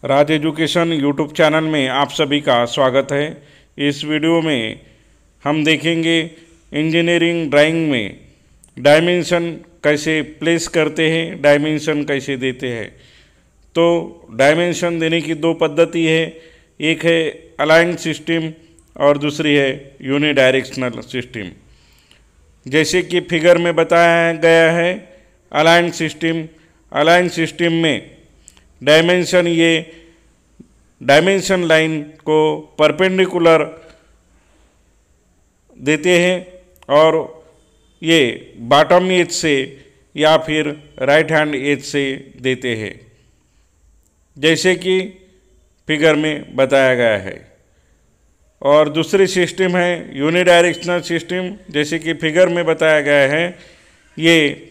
राज education YouTube channel में आप सभी का स्वागत है। इस वीडियो में हम देखेंगे इंजीनियरिंग ड्राइंग में डायमेंशन कैसे प्लेस करते हैं, डायमेंशन कैसे देते हैं। तो डायमेंशन देने की दो पद्धति है, एक है अलाइंड सिस्टम और दूसरी है यूनिडायरेक्शनल सिस्टम। जैसे कि फिगर में बताया गया है अलाइंड सिस्टम में डायमेंशन ये डायमेंशन लाइन को परपेंडिकुलर देते हैं और ये बॉटम एज से या फिर राइट हैंड एज से देते हैं, जैसे कि फिगर में बताया गया है। और दूसरी सिस्टम है यूनिडायरेक्शनल सिस्टम, जैसे कि फिगर में बताया गया है। ये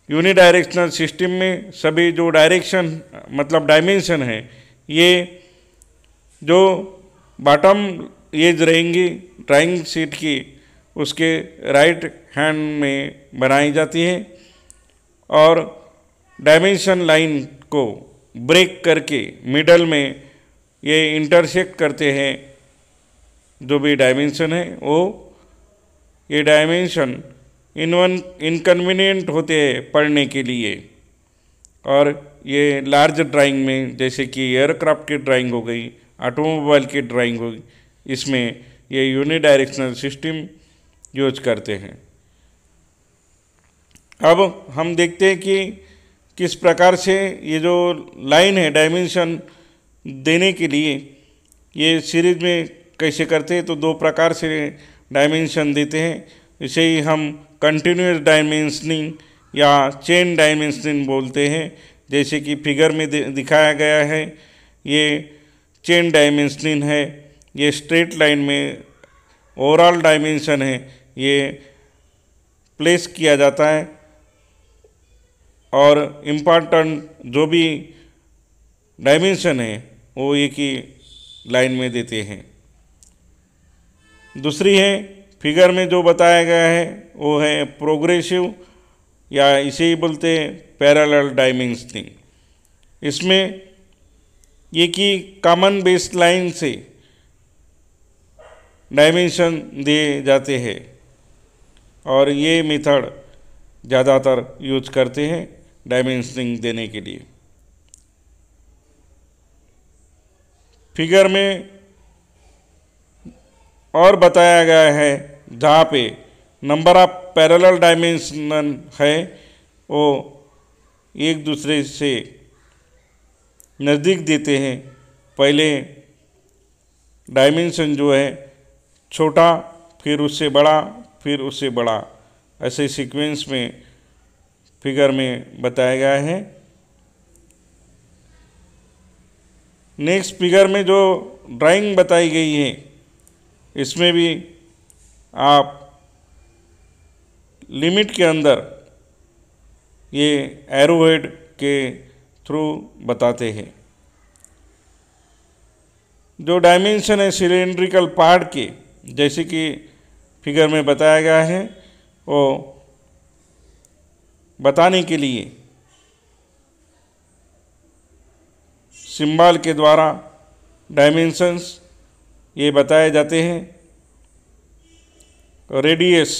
यूनिडायरेक्शनल सिस्टम में सभी जो डायरेक्शन मतलब डायमेंशन है, ये जो बॉटम एज रहेंगी ड्राइंग शीट की उसके राइट हैंड में बनाई जाती है और डायमेंशन लाइन को ब्रेक करके मिडल में ये इंटरसेक्ट करते हैं। जो भी डायमेंशन है वो ये डायमेंशन इनकन्वीनियंट होते हैं पढ़ने के लिए। और ये लार्ज ड्राइंग में जैसे कि एयरक्राफ्ट की ड्राइंग हो गई, ऑटोमोबाइल की ड्राइंग हो गई, इसमें ये यूनिडायरेक्शनल सिस्टम यूज करते हैं। अब हम देखते हैं कि किस प्रकार से ये जो लाइन है डायमेंशन देने के लिए ये सीरीज में कैसे करते हैं। तो दो प्रकार से डायमेंशन देते हैं, इसे ही हम कंटिन्यूस डायमेंशनिंग या चेन डायमेंशनिंग बोलते हैं। जैसे कि फिगर में दिखाया गया है, ये चेन डायमेंशनिंग है। ये स्ट्रेट लाइन में ओवरऑल डायमेंशन है, ये प्लेस किया जाता है और इम्पॉर्टेंट जो भी डायमेंशन है वो एक ही लाइन में देते हैं। दूसरी है फिगर में जो बताया गया है वो है प्रोग्रेसिव या इसे ही बोलते हैं पैरेलल डायमेंशनिंग। इसमें ये कि कॉमन बेस लाइन से डायमेंशन दिए जाते हैं और ये मेथड ज़्यादातर यूज करते हैं डायमेंशनिंग देने के लिए। फिगर में और बताया गया है जहाँ पे नंबर ऑफ पैरेलल डायमेंशन है वो एक दूसरे से नज़दीक देते हैं। पहले डायमेंशन जो है छोटा, फिर उससे बड़ा, फिर उससे बड़ा, ऐसे सीक्वेंस में फिगर में बताया गया है। नेक्स्ट फिगर में जो ड्राइंग बताई गई है इसमें भी आप लिमिट के अंदर ये एरोहेड के थ्रू बताते हैं। जो डायमेंशन है सिलेंड्रिकल पार्ट के, जैसे कि फिगर में बताया गया है, वो बताने के लिए सिंबल के द्वारा डायमेंशंस ये बताए जाते हैं। रेडियस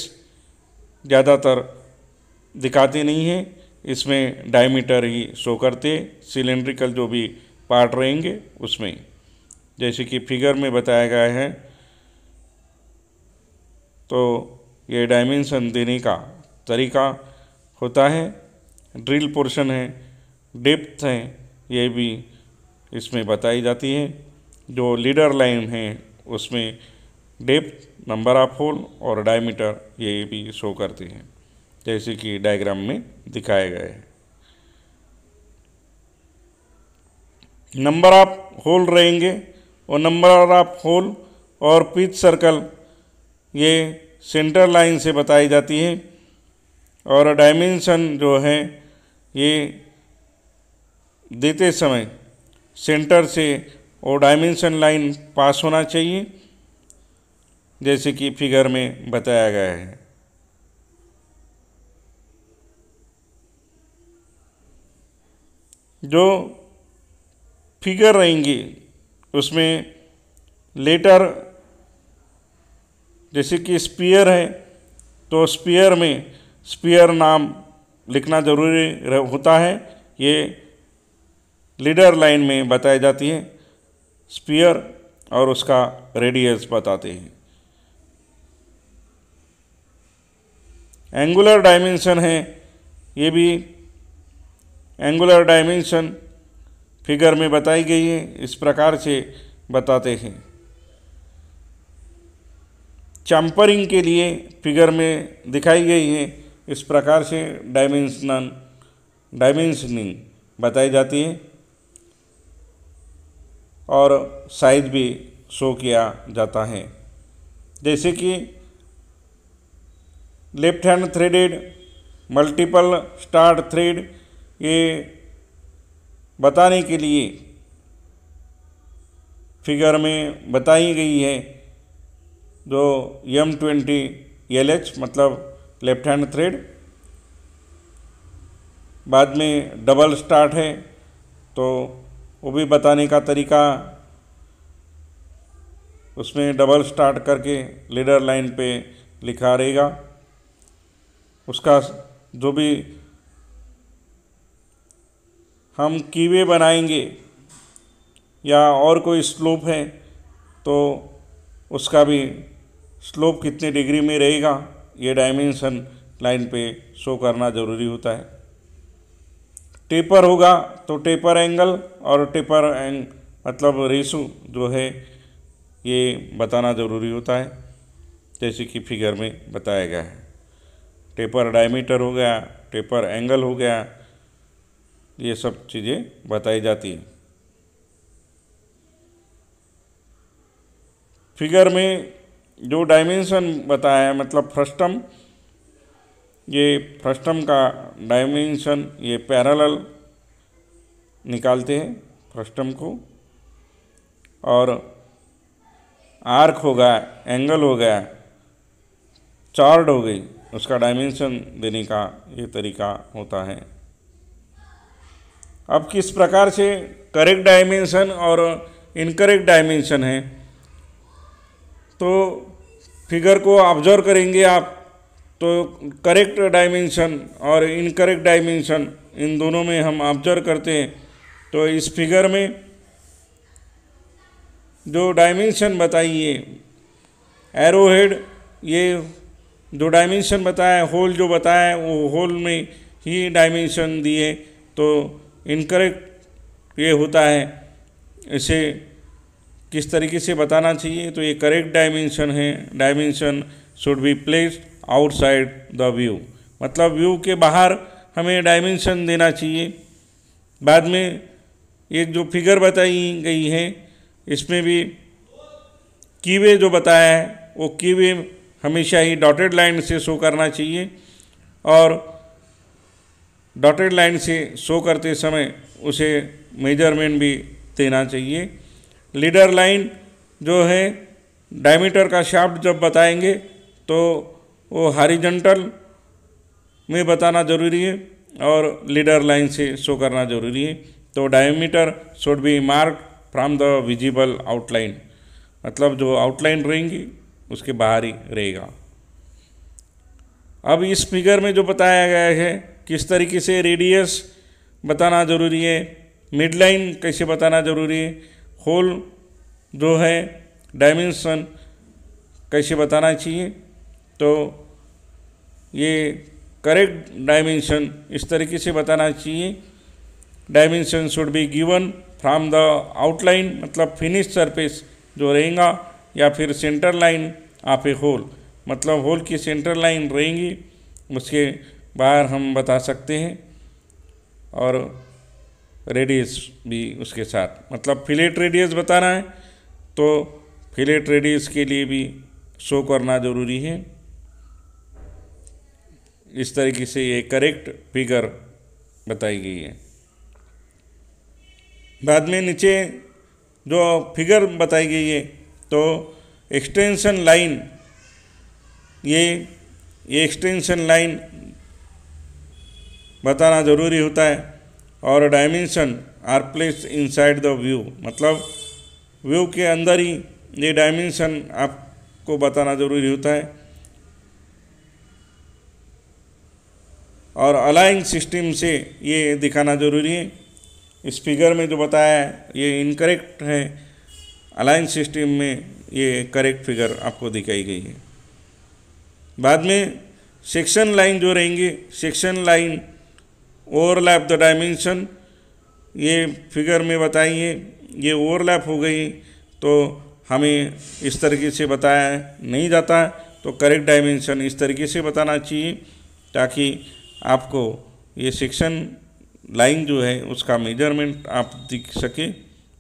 ज़्यादातर दिखाते नहीं हैं, इसमें डायमीटर ही शो करते, सिलेंड्रिकल जो भी पार्ट रहेंगे उसमें, जैसे कि फिगर में बताया गया है। तो ये डायमेंशन देने का तरीका होता है। ड्रिल पोर्शन है, डेप्थ है, ये भी इसमें बताई जाती है। जो लीडर लाइन है उसमें डेप्थ, नंबर ऑफ होल और डायमीटर ये भी शो करते हैं, जैसे कि डायग्राम में दिखाया गया है। नंबर ऑफ होल रहेंगे और नंबर ऑफ होल और पिच सर्कल ये सेंटर लाइन से बताई जाती है। और डायमेंशन जो है ये देते समय सेंटर से वो डायमेंशन लाइन पास होना चाहिए, जैसे कि फिगर में बताया गया है। जो फिगर रहेंगे उसमें लेटर, जैसे कि स्पीयर है तो स्पीयर में स्पीयर नाम लिखना जरूरी होता है। ये लीडर लाइन में बताई जाती है स्पीयर, और उसका रेडियस बताते हैं। एंगुलर डायमेंशन है, ये भी एंगुलर डायमेंशन फिगर में बताई गई है, इस प्रकार से बताते हैं। चैम्परिंग के लिए फिगर में दिखाई गई है, इस प्रकार से डायमेंशनिंग बताई जाती है और साइज भी शो किया जाता है। जैसे कि left hand threaded, multiple start thread, ये बताने के लिए फिगर में बताई गई है। जो M20LH मतलब लेफ्ट हैंड थ्रेड, बाद में डबल स्टार्ट है तो वो भी बताने का तरीका, उसमें डबल स्टार्ट करके लीडर लाइन पे लिखा रहेगा। उसका जो भी हम कीवे बनाएंगे या और कोई स्लोप है तो उसका भी स्लोप कितने डिग्री में रहेगा, ये डायमेंशन लाइन पे शो करना ज़रूरी होता है। टेपर होगा तो टेपर एंगल और टेपर मतलब रेशो जो है ये बताना ज़रूरी होता है, जैसे कि फिगर में बताया गया है। टेपर डायमीटर हो गया, टेपर एंगल हो गया, ये सब चीज़ें बताई जाती हैं। फिगर में जो डायमेंशन बताया है मतलब फ्रस्टम, ये फ्रस्टम का डायमेंशन ये पैरेलल निकालते हैं फ्रस्टम को, और आर्क हो गया, एंगल हो गया, चॉर्ड हो गई, उसका डायमेंशन देने का ये तरीका होता है। अब किस प्रकार से करेक्ट डायमेंशन और इनकरेक्ट डायमेंशन है, तो फिगर को ऑब्जर्व करेंगे आप तो करेक्ट डायमेंशन और इनकरेक्ट डायमेंशन इन दोनों में हम ऑब्जर्व करते हैं। तो इस फिगर में जो डायमेंशन बताई है एरो हेड, ये जो डायमेंशन बताया है, होल जो बताया है वो होल में ही डायमेंशन दिए, तो इनकरेक्ट ये होता है। इसे किस तरीके से बताना चाहिए, तो ये करेक्ट डायमेंशन है। Dimension should be placed outside the view, मतलब व्यू के बाहर हमें डायमेंशन देना चाहिए। बाद में एक जो फिगर बताई गई है इसमें भी कीवे जो बताया है वो कीवे हमेशा ही डॉटेड लाइन से शो करना चाहिए, और डॉटेड लाइन से शो करते समय उसे मेजरमेंट भी देना चाहिए। लीडर लाइन जो है डायमीटर का शाफ्ट जब बताएंगे तो वो हॉरिजॉन्टल में बताना ज़रूरी है और लीडर लाइन से शो करना ज़रूरी है। तो diameter should be mark from the visible outline, मतलब जो आउटलाइन रहेंगी उसके बाहर ही रहेगा। अब इस फिगर में जो बताया गया है किस तरीके से रेडियस बताना ज़रूरी है, मिड लाइन कैसे बताना ज़रूरी है, होल जो है डायमेंशन कैसे बताना चाहिए, तो ये करेक्ट डायमेंशन इस तरीके से बताना चाहिए। Dimension should be given from the outline, मतलब फिनिश सरफेस जो रहेगा, या फिर centre line of a hole, मतलब होल की सेंटर लाइन रहेंगी उसके बाहर हम बता सकते हैं, और रेडियस भी उसके साथ, मतलब फिलेट रेडियस बताना है तो फिलेट रेडियस के लिए भी शो करना ज़रूरी है। इस तरीके से ये करेक्ट फिगर बताई गई है। बाद में नीचे जो फिगर बताई गई है तो एक्सटेंशन लाइन, ये एक्सटेंशन लाइन बताना ज़रूरी होता है, और dimension are placed inside the view, मतलब व्यू के अंदर ही ये डायमेंशन आपको बताना ज़रूरी होता है। और अलाइंग सिस्टम से ये दिखाना ज़रूरी है। इस फिगर में जो बताया है ये इनकरेक्ट है, अलाइन सिस्टम में ये करेक्ट फिगर आपको दिखाई गई है। बाद में सेक्शन लाइन जो रहेंगे, section line overlap the dimension, ये फिगर में बताई है, ये ओवरलैप हो गई तो हमें इस तरीके से बताया नहीं जाता, तो करेक्ट डायमेंशन इस तरीके से बताना चाहिए ताकि आपको ये सेक्शन लाइन जो है उसका मेजरमेंट आप दिख सके।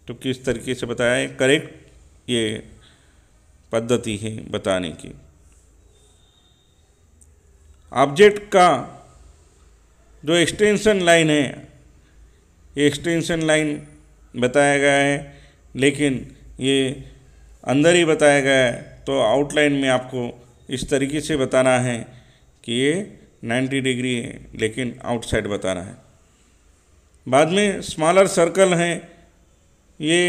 तो किस तरीके से बताया है, करेक्ट ये पद्धति है बताने की। ऑब्जेक्ट का जो एक्सटेंशन लाइन है, ये एक्सटेंशन लाइन बताया गया है, लेकिन ये अंदर ही बताया गया है, तो आउटलाइन में आपको इस तरीके से बताना है कि ये 90 डिग्री है, लेकिन आउटसाइड बताना है। बाद में स्मॉलर सर्कल हैं, ये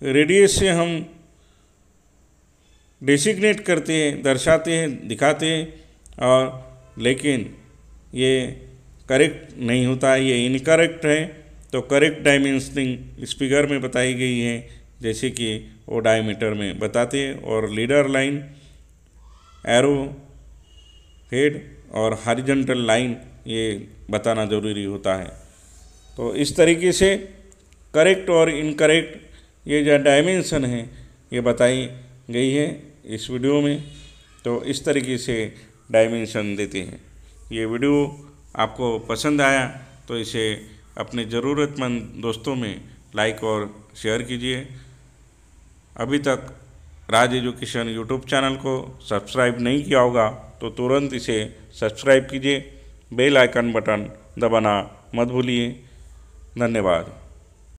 रेडियस से हम डेसिग्नेट करते हैं, दर्शाते हैं, दिखाते हैं, और लेकिन ये करेक्ट नहीं होता, ये इनकरेक्ट है। तो करेक्ट डायमेंशनिंग इस फिगर में बताई गई है, जैसे कि वो डायमीटर में बताते हैं। और लीडर लाइन, एरो हेड और हॉरिजॉन्टल लाइन ये बताना ज़रूरी होता है। तो इस तरीके से करेक्ट और इनकरेक्ट ये जो डायमेंशन है ये बताई गई है इस वीडियो में। तो इस तरीके से डायमेंशन देते हैं। ये वीडियो आपको पसंद आया तो इसे अपने ज़रूरतमंद दोस्तों में लाइक और शेयर कीजिए। अभी तक राज एजुकेशन यूट्यूब चैनल को सब्सक्राइब नहीं किया होगा तो तुरंत इसे सब्सक्राइब कीजिए, बेल आइकन बटन दबाना मत भूलिए। धन्यवाद।